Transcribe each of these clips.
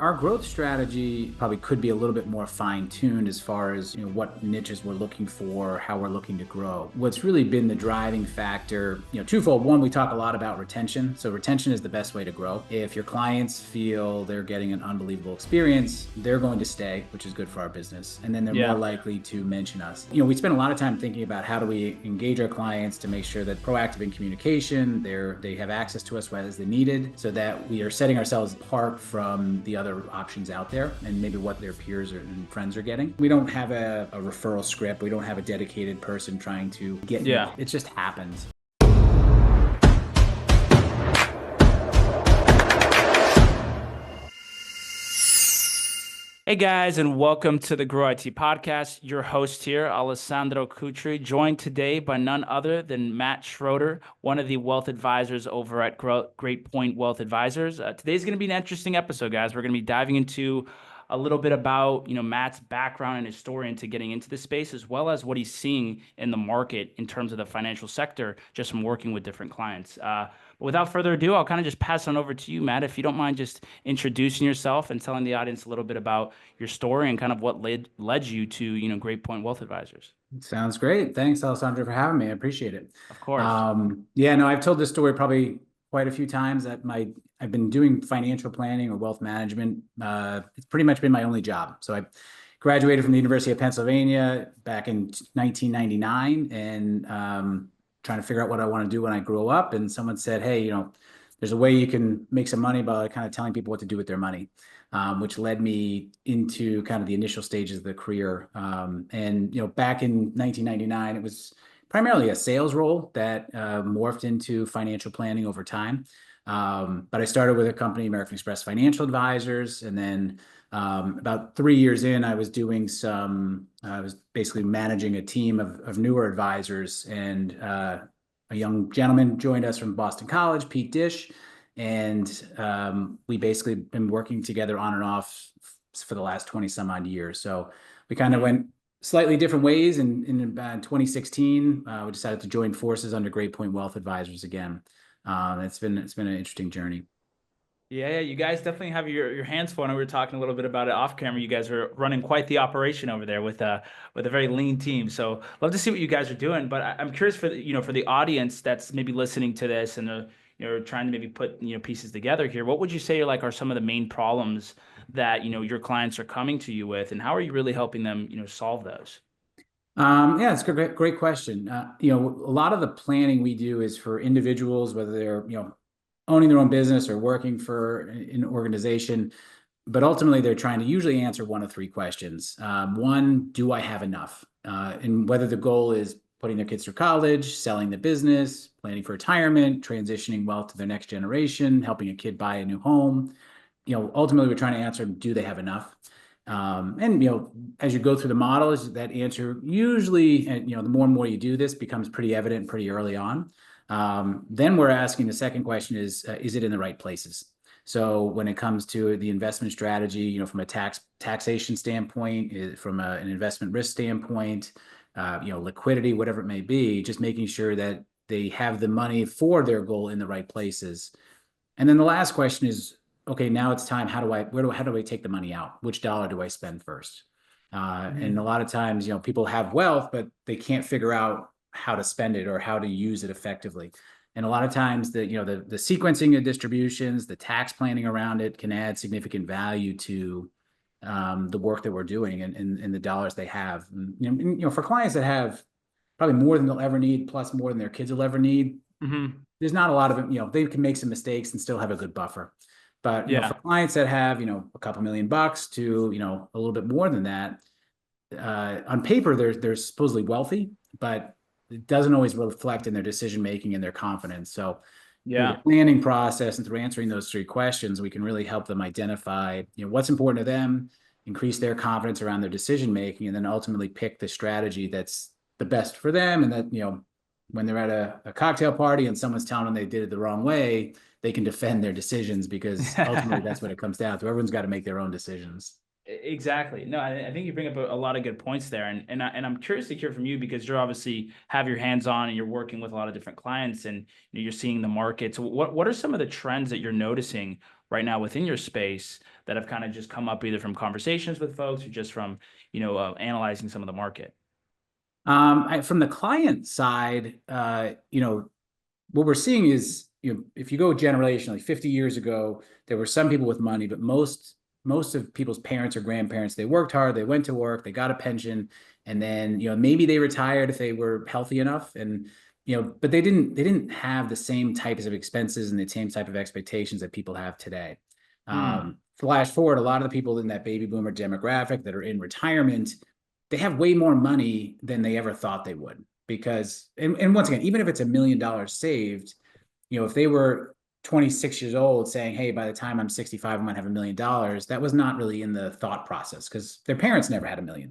Our growth strategy probably could be a little bit more fine-tuned as far as, what niches we're looking for, how we're looking to grow. What's really been the driving factor, twofold. One, we talk a lot about retention. So retention is the best way to grow. If your clients feel they're getting an unbelievable experience, they're going to stay, which is good for our business. And then they're more likely to mention us. We spend a lot of time thinking about how do we engage our clients to make sure that proactive in communication, they have access to us as they needed, so that we are setting ourselves apart from the other options out there and maybe what their peers and friends are getting. We don't have a referral script. We don't have a dedicated person trying to get you. It just happens. Hey guys, and welcome to the Grow IT Podcast. Your host here, Alessandro Cutri, joined today by none other than Matt Schroeder, one of the wealth advisors over at Great Point Wealth Advisors. Today's going to be an interesting episode, guys. We're going to be diving into a little bit about, Matt's background and his story into getting into this space, as well as what he's seeing in the market in terms of the financial sector, just from working with different clients. But without further ado, I'll kind of just pass on over to you, Matt, if you don't mind just introducing yourself and telling the audience a little bit about your story and kind of what led you to, Great Point Wealth Advisors. Sounds great. Thanks, Alessandro, for having me. I appreciate it. Of course. I've told this story probably quite a few times. I've been doing financial planning or wealth management. It's pretty much been my only job. So I graduated from the University of Pennsylvania back in 1999 and trying to figure out what I want to do when I grow up. And someone said, hey, there's a way you can make some money by kind of telling people what to do with their money, which led me into kind of the initial stages of the career. Back in 1999, it was primarily a sales role that morphed into financial planning over time. But I started with a company, American Express Financial Advisors, and then about 3 years in, I was basically managing a team of newer advisors, and a young gentleman joined us from Boston College, Pete Dish, and we basically been working together on and off for the last 20 some odd years. So we kind of went slightly different ways. In 2016, we decided to join forces under Great Point Wealth Advisors again. It's been an interesting journey. Yeah, you guys definitely have your hands full. And we were talking a little bit about it off camera. You guys are running quite the operation over there with a very lean team. So love to see what you guys are doing. But I'm curious for the audience that's maybe listening to this and trying to maybe put pieces together here. What would you say are some of the main problems that your clients are coming to you with, and how are you really helping them solve those? It's a great question. A lot of the planning we do is for individuals, whether they're owning their own business or working for an organization, but ultimately they're trying to usually answer one of three questions. One, do I have enough? And whether the goal is putting their kids through college, selling the business, planning for retirement, transitioning wealth to their next generation, helping a kid buy a new home. Ultimately we're trying to answer, do they have enough? As you go through the models, that answer usually, and the more and more you do this, becomes pretty evident pretty early on. Then we're asking the second question is it in the right places? So when it comes to the investment strategy, from a taxation standpoint, from an investment risk standpoint, liquidity, whatever it may be, just making sure that they have the money for their goal in the right places. And then the last question is, okay, now it's time. How do I take the money out? Which dollar do I spend first? And a lot of times, people have wealth, but they can't figure out how to spend it or how to use it effectively. And a lot of times the sequencing of distributions, the tax planning around it can add significant value to the work that we're doing and the dollars they have. And, for clients that have probably more than they'll ever need, plus more than their kids will ever need, there's not a lot of it. They can make some mistakes and still have a good buffer. But for clients that have a couple $1,000,000 to a little bit more than that, on paper they're supposedly wealthy, but it doesn't always reflect in their decision making and their confidence. So through the planning process and through answering those three questions, we can really help them identify what's important to them, increase their confidence around their decision making, and then ultimately pick the strategy that's the best for them. And that when they're at a cocktail party and someone's telling them they did it the wrong way, they can defend their decisions, because ultimately that's what it comes down to. Everyone's got to make their own decisions. Exactly. No, I think you bring up a lot of good points there. And I'm curious to hear from you, because you're obviously have your hands on and you're working with a lot of different clients, and you're seeing the market. So what are some of the trends that you're noticing right now within your space that have kind of just come up either from conversations with folks or just from, analyzing some of the market? From the client side, what we're seeing is, if you go generationally, 50 years ago, there were some people with money, but most of people's parents or grandparents, they worked hard, they went to work, they got a pension, and then, maybe they retired if they were healthy enough. And, but they didn't have the same types of expenses and the same type of expectations that people have today. Mm, Flash forward, a lot of the people in that baby boomer demographic that are in retirement, they have way more money than they ever thought they would. Because, and once again, even if it's $1 million saved, if they were 26 years old saying, hey, by the time I'm 65, I might have $1 million, that was not really in the thought process because their parents never had $1 million.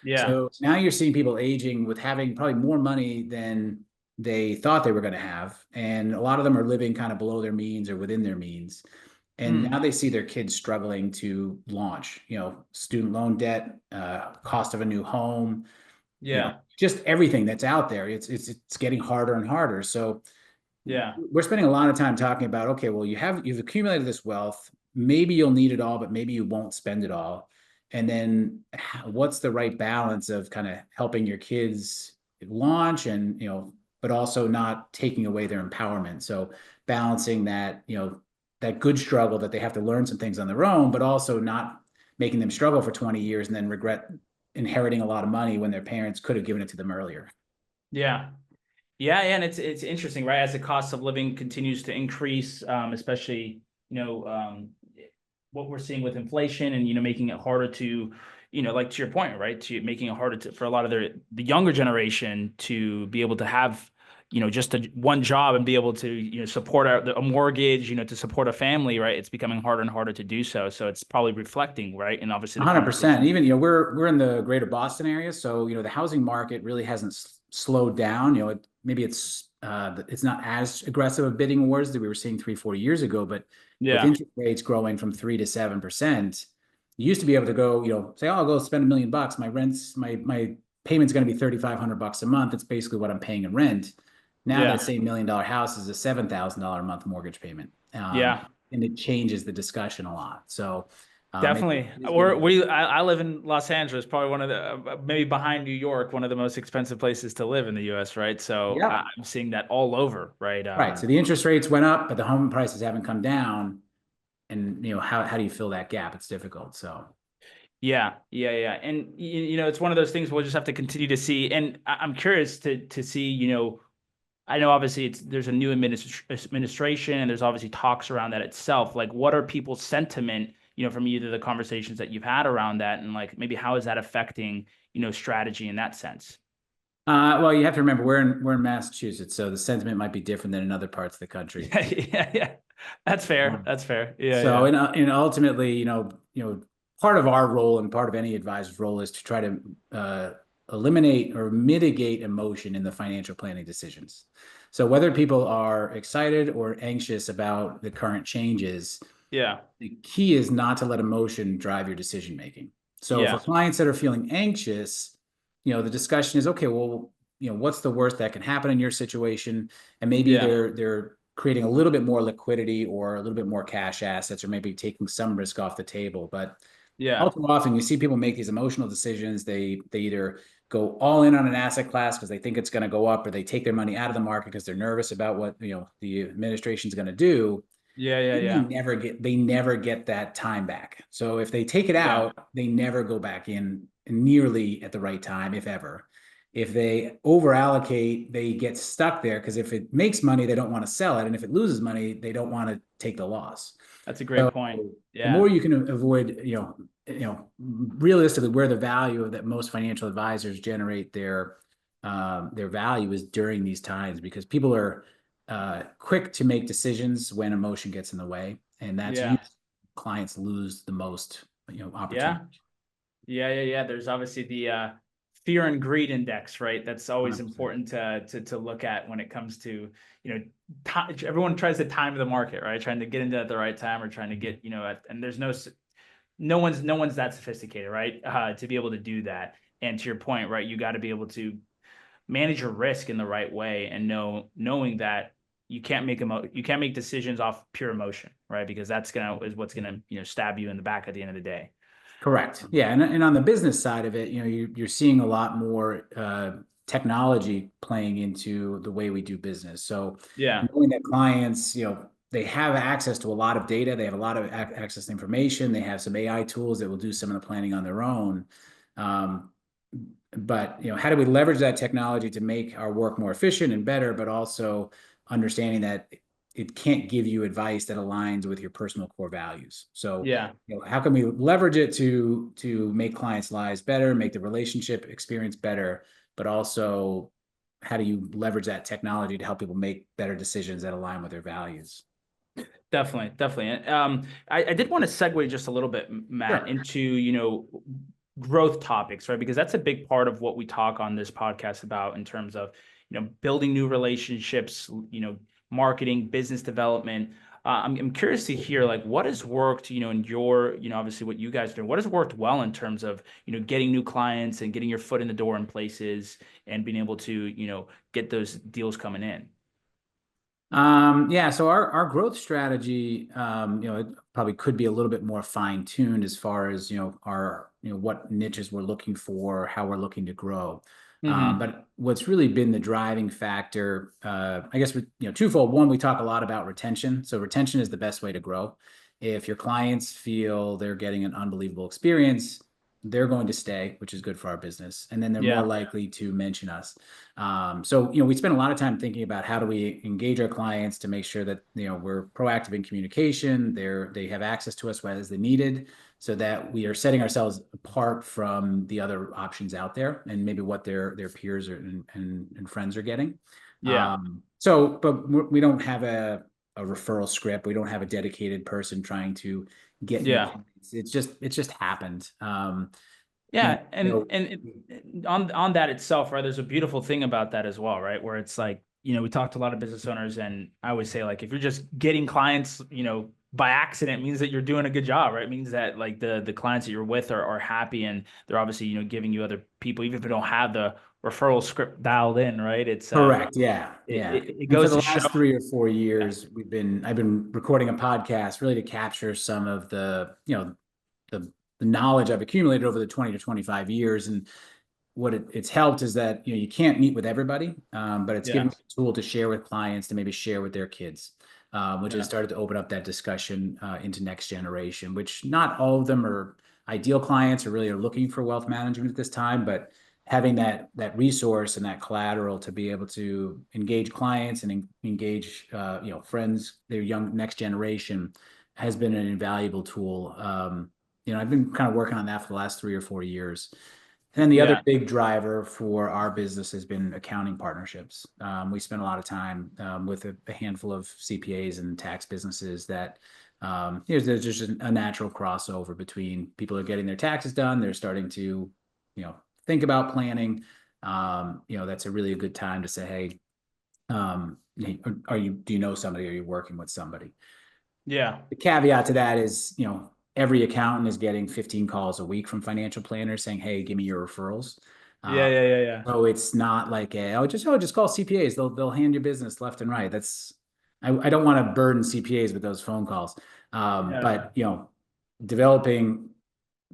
yeah. So now you're seeing people aging with having probably more money than they thought they were going to have. And a lot of them are living kind of below their means or within their means. And now Mm, they see their kids struggling to launch, student loan debt, cost of a new home, yeah. just everything that's out there. It's getting harder and harder. So Yeah. we're spending a lot of time talking about, okay, well, you've accumulated this wealth. Maybe you'll need it all, but maybe you won't spend it all. And then what's the right balance of kind of helping your kids launch and, but also not taking away their empowerment. So balancing that, that good struggle that they have to learn some things on their own, but also not making them struggle for 20 years and then regret inheriting a lot of money when their parents could have given it to them earlier. Yeah. Yeah, and it's interesting, right? As the cost of living continues to increase, especially what we're seeing with inflation, and making it harder to, like to your point, right? To making it harder for a lot of the younger generation to be able to have just one job and be able to support a mortgage, to support a family, right? It's becoming harder and harder to do so. So it's probably reflecting, right? And obviously the 100%. conversation. Even, we're in the greater Boston area, so the housing market really hasn't slowed down. Maybe it's not as aggressive of bidding wars that we were seeing 3, 4 years ago, but with Yeah, interest rates growing from 3 to 7%, you used to be able to go, say, oh, I'll go spend $1 million. My payment's going to be $3,500 a month. It's basically what I'm paying in rent. Now that yeah, same $1 million house is a $7,000 a month mortgage payment, yeah. and it changes the discussion a lot. So. It Definitely. is getting. I live in Los Angeles, probably one of the maybe behind New York, one of the most expensive places to live in the US, right? So Yeah. I'm seeing that all over, right? Right. So the interest rates went up, but the home prices haven't come down. And how do you fill that gap? It's difficult. So Yeah, yeah, yeah. And it's one of those things we'll just have to continue to see. And I'm curious to see, I know obviously there's a new administration and there's obviously talks around that itself. Like, what are people's sentiment, from either the conversations that you've had around that, and like maybe how is that affecting, strategy in that sense? well, you have to remember we're in Massachusetts, so the sentiment might be different than in other parts of the country. Yeah, yeah, yeah. That's fair. That's fair. Yeah, So, yeah, and ultimately, part of our role and part of any advisor's role is to try to eliminate or mitigate emotion in the financial planning decisions. So whether people are excited or anxious about the current changes, yeah, the key is not to let emotion drive your decision making. So for yeah, clients that are feeling anxious, the discussion is, okay, well, what's the worst that can happen in your situation? And maybe yeah, they're creating a little bit more liquidity or a little bit more cash assets, or maybe taking some risk off the table. But all yeah, too often you see people make these emotional decisions. They either go all in on an asset class because they think it's going to go up, or they take their money out of the market because they're nervous about what the administration is going to do. yeah, yeah, And they yeah, never get that time back. So if they take it yeah. out, they never go back in nearly at the right time, if ever. If they over allocate, they get stuck there because if it makes money, they don't want to sell it. And if it loses money, they don't want to take the loss. That's a great So point. the Yeah, more you can avoid, realistically, where the value that most financial advisors generate their value is during these times, because people are quick to make decisions when emotion gets in the way, and that's yeah, usually clients lose the most, yeah. opportunity. Yeah, yeah, yeah. There's obviously the fear and greed index, right? That's always 100%. important to look at when it comes to, everyone tries to time the market, right? Trying to get into it at the right time, or trying to get, and there's no one's that sophisticated, right? To be able to do that. And to your point, right, you got to be able to manage your risk in the right way and knowing that you can't make decisions off pure emotion, right? Because is what's gonna, stab you in the back at the end of the day. Correct. Yeah, and on the business side of it, you're seeing a lot more technology playing into the way we do business. So Yeah. knowing that clients, they have access to a lot of data, they have a lot of access to information, they have some AI tools that will do some of the planning on their own. Um, but how do we leverage that technology to make our work more efficient and better, but also understanding that it can't give you advice that aligns with your personal core values. So, Yeah. how can we leverage it to make clients' lives better, make the relationship experience better, but also how do you leverage that technology to help people make better decisions that align with their values? Definitely, definitely. I did want to segue just a little bit, Matt, Sure. into, growth topics, right? Because that's a big part of what we talk on this podcast about in terms of, building new relationships, marketing, business development. I'm curious to hear, like, what has worked, in your, obviously what you guys are doing, what has worked well in terms of, getting new clients and getting your foot in the door in places and being able to, get those deals coming in. Yeah, so our growth strategy, it probably could be a little bit more fine-tuned as far as, our, what niches we're looking for, how we're looking to grow. Mm-hmm. But what's really been the driving factor, I guess, twofold. One, we talk a lot about retention. So retention is the best way to grow. If your clients feel they're getting an unbelievable experience, they're going to stay, which is good for our business. And then they're more Yeah. likely to mention us. So, we spend a lot of time thinking about how do we engage our clients to make sure that, we're proactive in communication. They have access to us as they needed, so that we are setting ourselves apart from the other options out there and maybe what their peers and friends are getting. Yeah. But we don't have a referral script. We don't have a dedicated person trying to get new Yeah. clients. It's just happened. Yeah, So on that itself, right? There's a beautiful thing about that as well, right? Where it's like, we talked to a lot of business owners, and I always say, like, if you're just getting clients, by accident, means that you're doing a good job, right? It means that, like, the clients that you're with are happy, and they're obviously, giving you other people, even if they don't have the referral script dialed in, right? correct. Yeah. It, Yeah. it, it And for goes the to show. last 3 or 4 years, Yeah. I've been recording a podcast really to capture some of the knowledge I've accumulated over the 20 to 25 years. And what it's helped is that, you can't meet with everybody, but it's given Yeah. me a tool to share with clients, to maybe share with their kids, which has Yeah. started to open up that discussion into next generation, which not all of them are ideal clients or really are looking for wealth management at this time, but having that resource and that collateral to be able to engage clients and engage friends, their young next generation, has been an invaluable tool. I've been kind of working on that for the last 3 or 4 years. And then the other Yeah. big driver for our business has been accounting partnerships. We spend a lot of time with a handful of CPAs and tax businesses that there's just a natural crossover between people are getting their taxes done. They're starting to, think about planning. That's a really good time to say, hey, do you know somebody? Are you working with somebody? Yeah. The caveat to that is, every accountant is getting 15 calls a week from financial planners saying, "Hey, give me your referrals." Yeah. Uh, Yeah. Yeah. Yeah. so it's not like just call CPAs. They'll hand you business left and right. I don't want to burden CPAs with those phone calls. Yeah. But developing,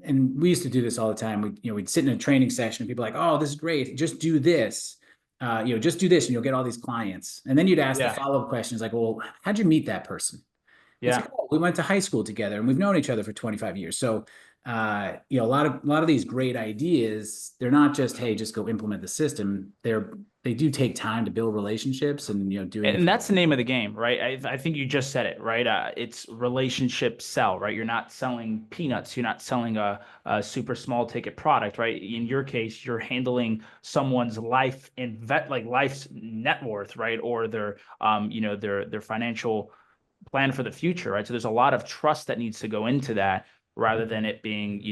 and we used to do this all the time. We'd sit in a training session and people are like, "Oh, this is great. Just do this. Just do this and you'll get all these clients." And then you'd ask the Yeah. follow-up questions like, "Well, how'd you meet that person?" It's like, Yeah. oh, we went to high school together and we've known each other for 25 years. So, a lot of these great ideas, they're not just, hey, just go implement the system. They do take time to build relationships and, doing it. And that's the name of the game, right? I think you just said it, right? It's relationship sell, right? You're not selling peanuts. You're not selling a super small ticket product, right? In your case, you're handling someone's life like life's net worth, right? Or their financial plan for the future, right? So there's a lot of trust that needs to go into that rather than it being,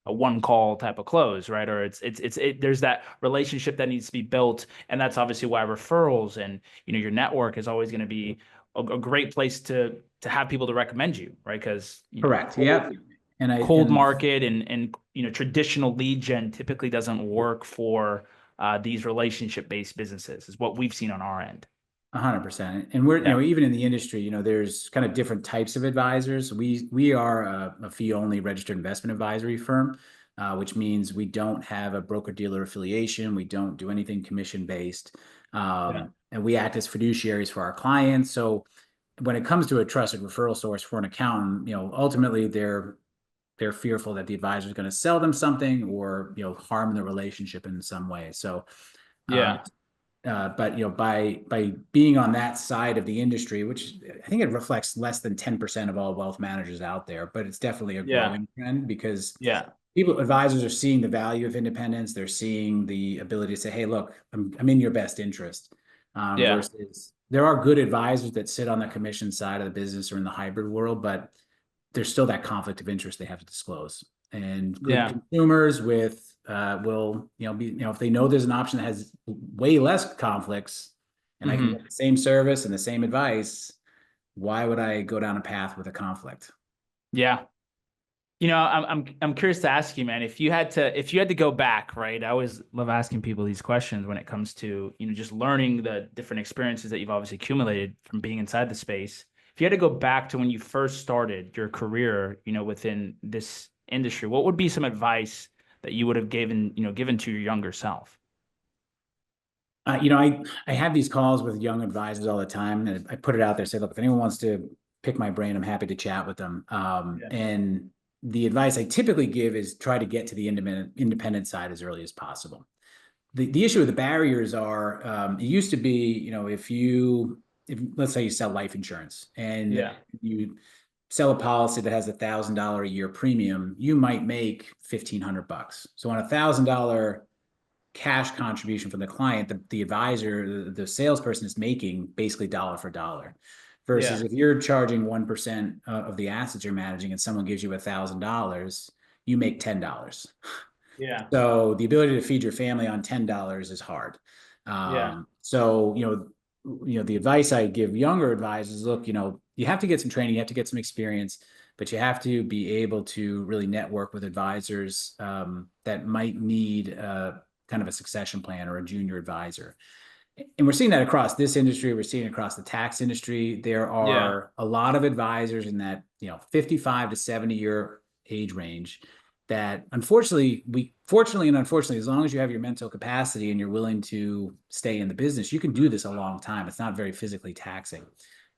a one call type of close, right? Or there's that relationship that needs to be built. And that's obviously why referrals and, your network is always going to be a great place to have people to recommend you, right? Because, Correct. Yeah. cold market and, traditional lead gen typically doesn't work for these relationship based businesses is what we've seen on our end. 100%. And we're, Yeah. even in the industry, there's kind of different types of advisors. We are a fee-only registered investment advisory firm, which means we don't have a broker-dealer affiliation. We don't do anything commission-based. Yeah. And we act as fiduciaries for our clients. So when it comes to a trusted referral source for an accountant, ultimately they're fearful that the advisor is going to sell them something or, harm the relationship in some way. So, um, Yeah. but by being on that side of the industry, which I think it reflects less than 10% of all wealth managers out there, but it's definitely a Yeah. growing trend because Yeah. advisors are seeing the value of independence. They're seeing the ability to say, "Hey, look, I'm in your best interest." Yeah. Versus there are good advisors that sit on the commission side of the business or in the hybrid world, but there's still that conflict of interest they have to disclose. And good Yeah. consumers will, be, if they know there's an option that has way less conflicts and I can get Hmm. the same service and the same advice, why would I go down a path with a conflict? Yeah. I'm curious to ask you, man, if you had to go back, right? I always love asking people these questions when it comes to, just learning the different experiences that you've obviously accumulated from being inside the space. If you had to go back to when you first started your career, within this industry, what would be some advice that you would have given to your younger self? I have these calls with young advisors all the time, and I put it out there, say, look, if anyone wants to pick my brain, I'm happy to chat with them. Yeah. And the advice I typically give is try to get to the independent side as early as possible. The issue with the barriers are, it used to be, if let's say you sell life insurance and Yeah. you sell a policy that has $1,000 a year premium, you might make 1,500 bucks. So on $1,000 cash contribution from the client, the advisor, the salesperson is making basically dollar for dollar. Versus Yeah. if you're charging 1% of the assets you're managing and someone gives you $1,000, you make $10. Yeah. So the ability to feed your family on $10 is hard. Yeah. So the advice I give younger advisors: look, you have to get some training, you have to get some experience, but you have to be able to really network with advisors that might need kind of a succession plan or a junior advisor. And we're seeing that across this industry. We're seeing it across the tax industry. There Yeah. are a lot of advisors in that 55 to 70-year age range that fortunately and unfortunately, as long as you have your mental capacity and you're willing to stay in the business, you can do this a long time. It's not very physically taxing.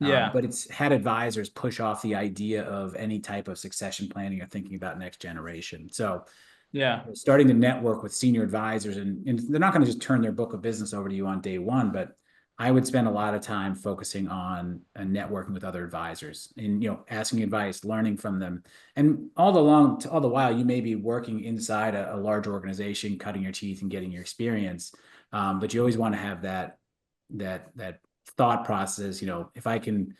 Yeah. But it's had advisors push off the idea of any type of succession planning or thinking about next generation. So Yeah. starting to network with senior advisors, and they're not going to just turn their book of business over to you on day one, but I would spend a lot of time focusing on networking with other advisors and asking advice, learning from them. And all the while you may be working inside a large organization, cutting your teeth and getting your experience, but you always want to have that thought process. If I can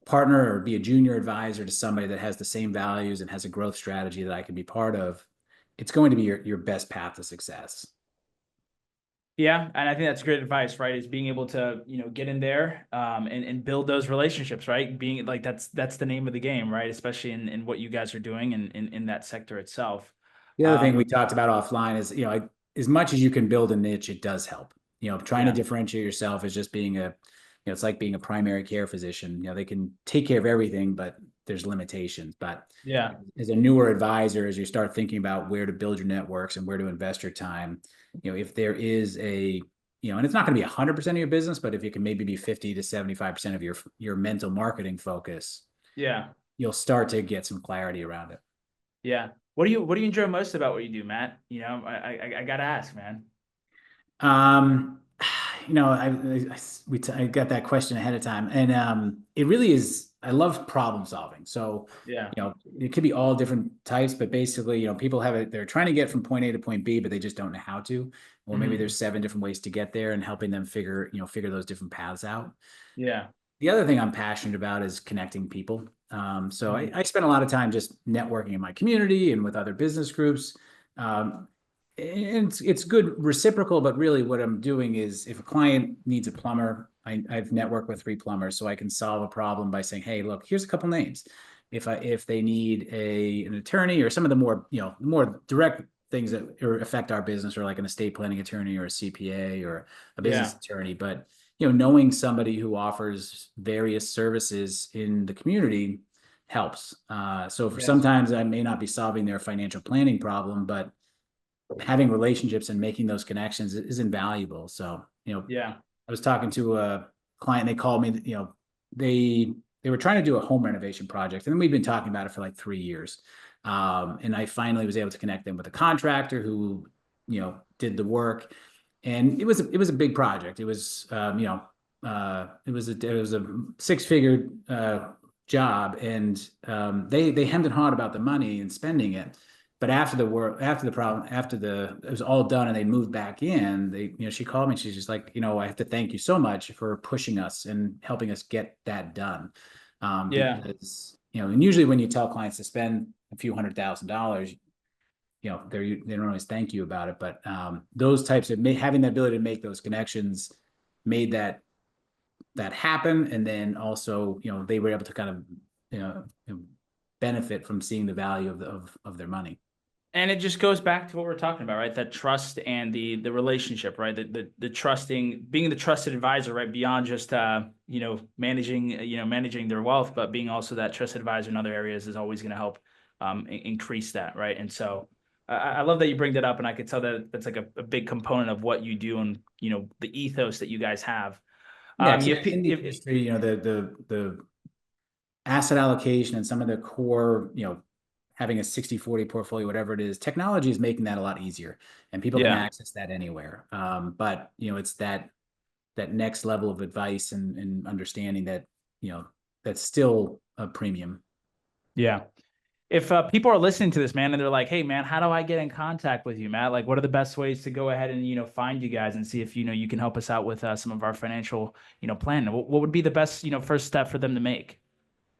partner or be a junior advisor to somebody that has the same values and has a growth strategy that I can be part of, it's going to be your best path to success. Yeah, and I think that's great advice, right? Is being able to, get in there, and build those relationships, right? Being like that's the name of the game, right? Especially in what you guys are doing and in that sector itself. The other thing Um, we talked about offline is, as much as you can build a niche, it does help. Trying to yeah, differentiate yourself is just it's like being a primary care physician. They can take care of everything, but there's limitations. But yeah, as a newer advisor, as you start thinking about where to build your networks and where to invest your time, if there is and it's not going to be 100% of your business, but if you can maybe be 50 to 75% of your mental marketing focus, yeah, you'll start to get some clarity around it. yeah. What do you enjoy most about what you do, Matt? I gotta ask, man. Um, I got that question ahead of time, and it really is. I love problem solving. So, Yeah. it could be all different types, but basically, people have it. They're trying to get from point A to point B, but they just don't know how to. Or maybe Hmm. there's 7 different ways to get there, and helping them figure those different paths out. Yeah. The other thing I'm passionate about is connecting people. So I, Mhm. I spend a lot of time just networking in my community and with other business groups. Um, and it's good reciprocal, but really what I'm doing is if a client needs a plumber, I've networked with 3 plumbers, so I can solve a problem by saying, hey, look, here's a couple names. If they need an attorney or some of the more direct things that affect our business, or like an estate planning attorney or a CPA or a business Yeah. attorney, but knowing somebody who offers various services in the community helps. So for Yes. sometimes I may not be solving their financial planning problem, but having relationships and making those connections is invaluable. So, Yeah. I was talking to a client, they called me, they were trying to do a home renovation project, and we've been talking about it for like 3 years. And I finally was able to connect them with a contractor who, did the work. And it was a big project. It was, it was a 6-figure job, and they hemmed and hawed about the money and spending it. But after the work, it was all done and they moved back in, she called me and she's just like, I have to thank you so much for pushing us and helping us get that done. Yeah. Because, and usually when you tell clients to spend a few $100,000, they don't always thank you about it. But those types of having the ability to make those connections made that happen. And then also, they were able to kind of, benefit from seeing the value of their money. And it just goes back to what we're talking about, right? That trust and the relationship, right? The trusting, being the trusted advisor, right? Beyond just managing their wealth, but being also that trusted advisor in other areas is always going to help increase that, right? And so I love that you bring that up, and I could tell that that's like a big component of what you do, and the ethos that you guys have. Yeah, in the industry, the asset allocation and some of the core, having a 60-40 portfolio, whatever it is, technology is making that a lot easier, and people can access that anywhere. But it's that next level of advice and understanding that, that's still a premium. Yeah. If people are listening to this, man, and they're like, "Hey, man, how do I get in contact with you, Matt? Like, what are the best ways to go ahead and find you guys and see if you can help us out with some of our financial plan? What would be the best first step for them to make?"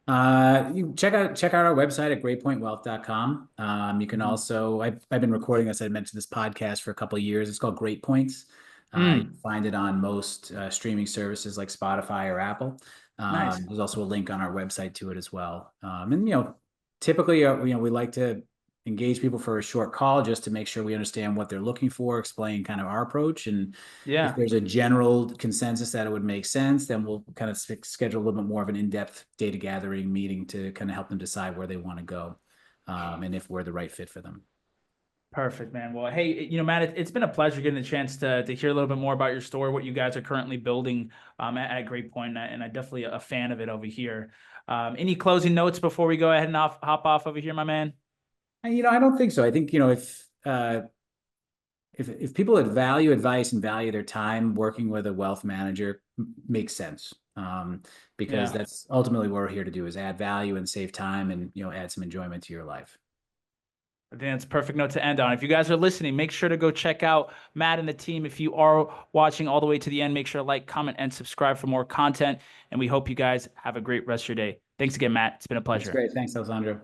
You check out our website at greatpointwealth.com. You can also, I've been recording, as I mentioned, this podcast for a couple of years. It's called Great Points. You can find it on most streaming services like Spotify or Apple. Nice. There's also a link on our website to it as well. And typically, we like to engage people for a short call just to make sure we understand what they're looking for, explain kind of our approach, and if there's a general consensus that it would make sense, then we'll kind of schedule a little bit more of an in-depth data gathering meeting to kind of help them decide where they want to go, and if we're the right fit for them. Perfect, man. Well, hey, Matt, it's been a pleasure getting a chance to hear a little bit more about your story, what you guys are currently building at Great Point, and I'm definitely a fan of it over here. Any closing notes before we go ahead and hop off over here, my man? I don't think so. I think, if people that value advice and value their time, working with a wealth manager makes sense. Because that's ultimately what we're here to do, is add value and save time and, add some enjoyment to your life. I think that's a perfect note to end on. If you guys are listening, make sure to go check out Matt and the team. If you are watching all the way to the end, make sure to like, comment, and subscribe for more content. And we hope you guys have a great rest of your day. Thanks again, Matt. It's been a pleasure. That's great. Thanks, Alessandro.